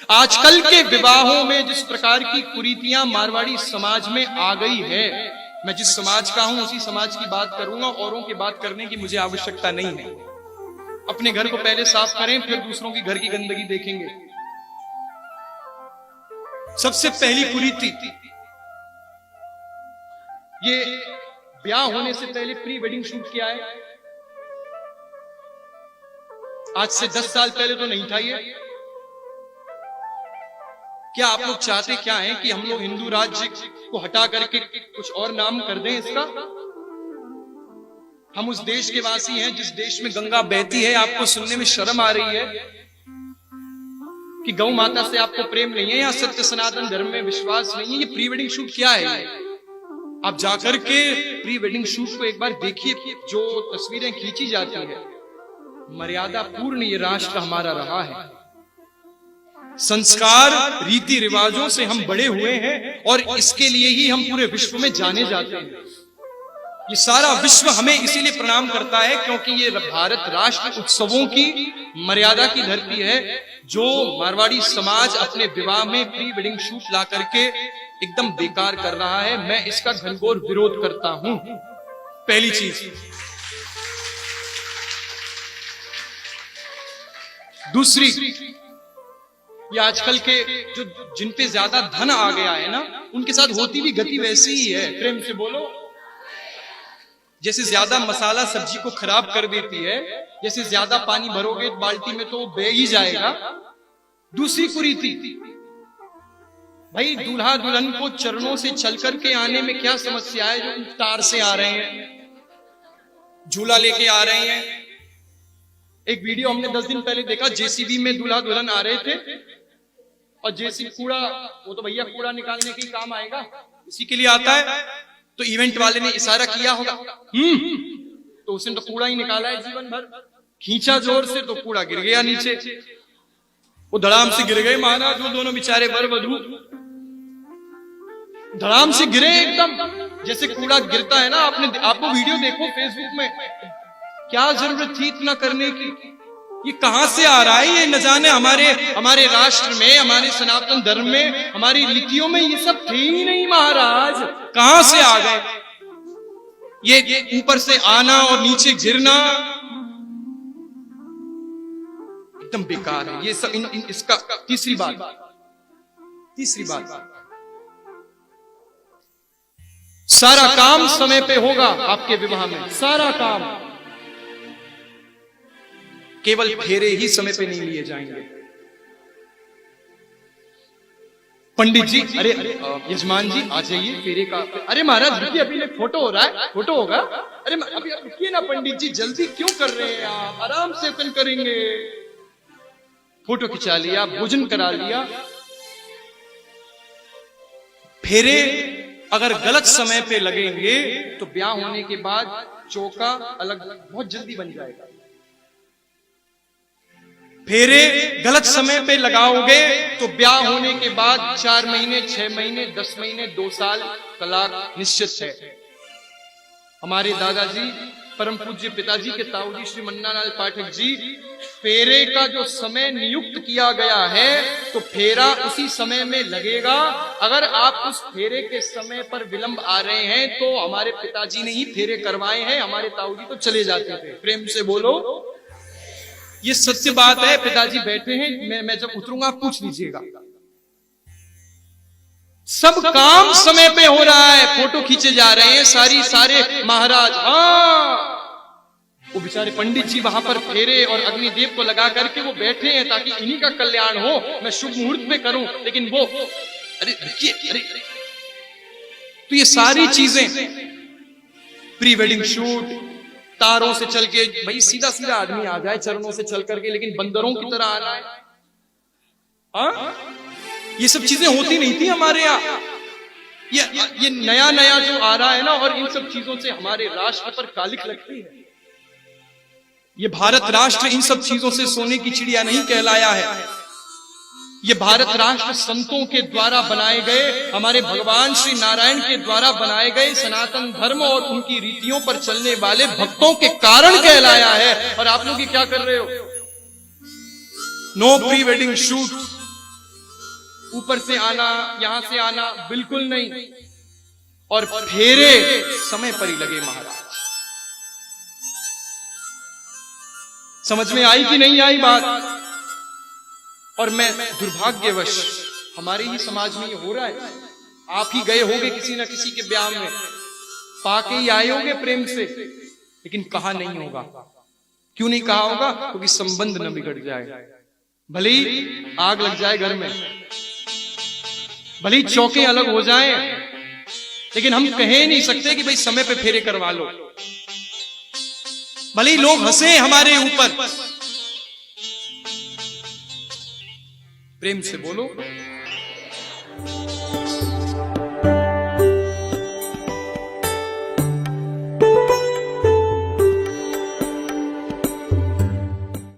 आजकल के विवाहों में जिस प्रकार की कुरीतियां मारवाड़ी समाज में आ गई है, मैं जिस समाज का हूं उसी समाज की बात करूंगा, औरों की बात करने की मुझे आवश्यकता नहीं है। अपने घर को पहले साफ करें, फिर दूसरों की घर की गंदगी देखेंगे। सबसे पहली कुरीति, ये ब्याह होने से पहले प्री वेडिंग शूट किया है। आज से 10 साल पहले तो नहीं था ये। क्या आप लोग चाहते क्या हैं कि हम लोग हिंदू राज्य को हटा करके कुछ और नाम कर दें इसका? हम उस देश के वासी हैं जिस देश में गंगा बहती है। आपको सुनने में शर्म आ रही है कि गौ माता से आपको प्रेम नहीं है या सत्य सनातन धर्म में विश्वास नहीं है? ये प्री वेडिंग शूट क्या है? आप जाकर के प्री वेडिंग शूट को एक बार देखिए। जो तस्वीरें खींची जाती है, मर्यादा पूर्ण ये राष्ट्र हमारा रहा है। संस्कार रीति रिवाजों से हम बड़े हुए हैं और इसके लिए ही हम पूरे विश्व में जाने जाते हैं। ये सारा विश्व हमें इसीलिए प्रणाम करता है क्योंकि ये भारत राष्ट्र उत्सवों की मर्यादा की धरती है। जो मारवाड़ी समाज अपने विवाह में प्री वेडिंग शूट ला करके एकदम बेकार कर रहा है, मैं इसका घनघोर विरोध करता हूं। पहली चीज। दूसरी, ये आजकल के जो जिन पे ज्यादा धन आ गया है ना, उनके साथ होती भी गति वैसी ही है। प्रेम से बोलो। जैसे ज्यादा मसाला सब्जी को खराब कर देती है, जैसे ज्यादा पानी भरोगे बाल्टी में तो बह ही जाएगा। दूसरी कुरीति, भाई दूल्हा दुल्हन को चरणों से चल करके आने में क्या समस्या है? जो तार से आ रहे हैं, झूला लेके आ रहे हैं। एक वीडियो हमने 10 दिन पहले देखा, जेसीबी में दूल्हा दुल्हन आ रहे थे और जेसीबी कूड़ा, वो तो भैया कूड़ा निकालने के काम आएगा, इसी के लिए आता है। तो इवेंट वाले ने इशारा किया होगा, तो उसने तो कूड़ा ही निकाला है जीवन भर। खींचा जोर से तो कूड़ा गिर गया नीचे, वो धड़ाम से गिर गए महाराज। वो दोनों बेचारे वर वधू धड़ाम से गिरे एकदम, जैसे कूड़ा गिरता है ना। आपको वीडियो देखो फेसबुक में, क्या जरूरत थी इतना करने की? ये कहां से आ रहा है? ये न जाने हमारे राष्ट्र में, हमारे सनातन धर्म में, हमारी रीतियों में ये सब थे ही नहीं महाराज। कहां से आ गए? ये ऊपर से आना और नीचे गिरना एकदम बेकार है। ये सब इसका तीसरी बात, सारा काम समय पे होगा आपके विवाह में। सारा काम, केवल फेरे ही समय पे नहीं लिए जाएंगे। पंडित जी, अरे यजमान जी आ जाइए फेरे का। अरे महाराज रुकिए, अभी फोटो हो रहा है, फोटो होगा। अरे अभी रुकिए ना पंडित जी, जल्दी क्यों कर रहे हैं आप? आराम से अपन करेंगे। फोटो खिंचा लिया, भोजन करा लिया। फेरे अगर गलत समय पे लगेंगे तो ब्याह होने के बाद चौका अलग बहुत जल्दी बन जाएगा। फेरे गलत समय पे लगाओगे तो ब्याह होने के बाद 4 महीने, 6 महीने, 10 महीने, 2 साल तलाक निश्चित है। हमारे दादाजी परम पूज्य पिताजी के ताऊजी श्री मन्नालाल पाठक जी, फेरे का जो समय नियुक्त किया गया है तो फेरा उसी समय में लगेगा। अगर आप उस फेरे के समय पर विलंब आ रहे हैं तो हमारे पिताजी ने ही फेरे करवाए हैं, हमारे ताऊजी तो चले जाते थे। प्रेम से बोलो, ये सत्य बात है। पिताजी बैठे हैं, मैं जब उतरूंगा आप पूछ लीजिएगा। सब काम समय पे हो रहा है, फोटो खींचे जा रहे हैं सारे महाराज। हाँ, वो बेचारे पंडित जी वहां पर फेरे और अग्निदेव को लगा करके वो बैठे हैं ताकि इन्हीं का कल्याण हो, मैं शुभ मुहूर्त में करूं। लेकिन वो अरे तो ये सारी चीजें, प्री वेडिंग शूट, तारों से चल के, भाई सीधा सीधा आदमी आ जाए चरणों से चल करके, लेकिन बंदरों की तरह आना है। ये सब चीजें होती नहीं थी हमारे यहाँ। ये नया जो आ रहा है ना, और इन सब चीजों से हमारे राष्ट्र पर कालिक लगती है। ये भारत राष्ट्र इन सब चीजों से सोने की चिड़िया नहीं कहलाया है। ये भारत राष्ट्र संतों के द्वारा बनाए गए, हमारे भगवान श्री नारायण के द्वारा बनाए गए सनातन धर्म और उनकी रीतियों पर चलने वाले भक्तों के कारण कहलाया है। और आप लोग क्या कर रहे हो? नो प्री वेडिंग शूट, ऊपर से आना, यहां से आना, बिल्कुल नहीं। और फेरे समय पर ही लगे महाराज। समझ में आई कि नहीं आई बात? और मैं दुर्भाग्यवश हमारे ही समाज में ये हो रहा है। आप ही गए होगे किसी ना किसी के ब्याह में, पाके ही आए होगे प्रेम से, लेकिन कहा नहीं होगा। क्यों नहीं कहा होगा? क्योंकि संबंध न बिगड़ जाए। भले ही आग लग जाए घर में, भले ही चौके अलग हो जाएं, लेकिन हम कह नहीं सकते कि भाई समय पे फेरे करवा लो। भले ही लोग हंसे हमारे ऊपर, प्रेम से बोलो।